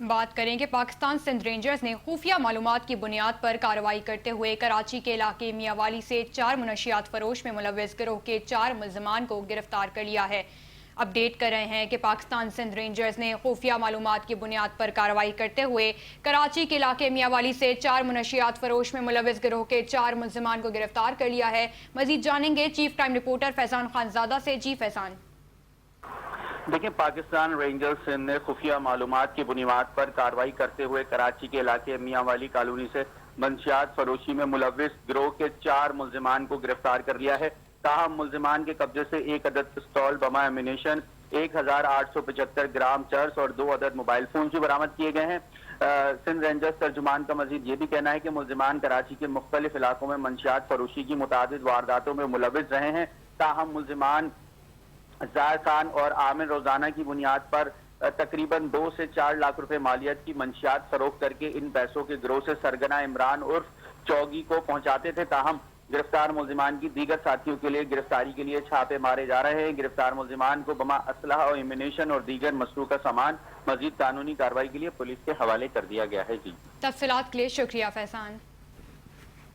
बात करेंगे पाकिस्तान सिंध रेंजर्स ने खुफिया मालूमात की बुनियाद पर कार्रवाई करते हुए कराची के इलाके मियांवाली से 4 मुनशियात फरोश में मुलव्वस गिरोह के 4 मुल्ज़िमान को गिरफ्तार कर लिया है। अपडेट कर रहे हैं कि पाकिस्तान सिंध रेंजर्स ने खुफिया मालूमात की बुनियाद पर कार्रवाई करते हुए कराची के इलाके मियांवाली से 4 मुनशियात फरोश में मुलव्वस गिरोह के 4 मुल्ज़िमान को गिरफ्तार कर लिया है। मजीद जानेंगे chief crime reporter Faizan Khanzada से। जी फैजान। देखिए, पाकिस्तान रेंजर्स सिंध ने खुफिया मालूमात की बुनियाद पर कार्रवाई करते हुए कराची के इलाके मियांवाली कॉलोनी से मंशियात फरोशी में मुलव्विस गिरोह के 4 मुल्जिमान को गिरफ्तार कर लिया है। ताहम मुल्जिमान के कब्जे से 1 अदद पिस्तौल, बमा एमिनेशन, 1875 ग्राम चर्स और 2 अदद मोबाइल फोन भी बरामद किए गए हैं। सिंध रेंजर्स तर्जुमान का मजीद ये भी कहना है कि मुल्जिमान कराची के मुख्तलिफ इलाकों में मंशियात फरोशी की मुतादिद वारदातों में मुलव्विस रहे हैं। ताहम मुल्जिमान ज़ाहिर खान और आमिर रोजाना की बुनियाद पर तकरीबन 2 से 4 लाख रुपए मालियत की मंशियात फरोख्त करके इन पैसों के गिरोह से सरगना इमरान उर्फ चौगी को पहुंचाते थे। ताहम गिरफ्तार मुल्जिमान की दीगर साथियों के लिए गिरफ्तारी के लिए छापे मारे जा रहे हैं। गिरफ्तार मुल्जिमान को बमा असलहा और इम्यूनेशन और दीगर मसरूका सामान मजीद कानूनी कार्रवाई के लिए पुलिस के हवाले कर दिया गया है। जी, तफसीलात के लिए शुक्रिया फैजान।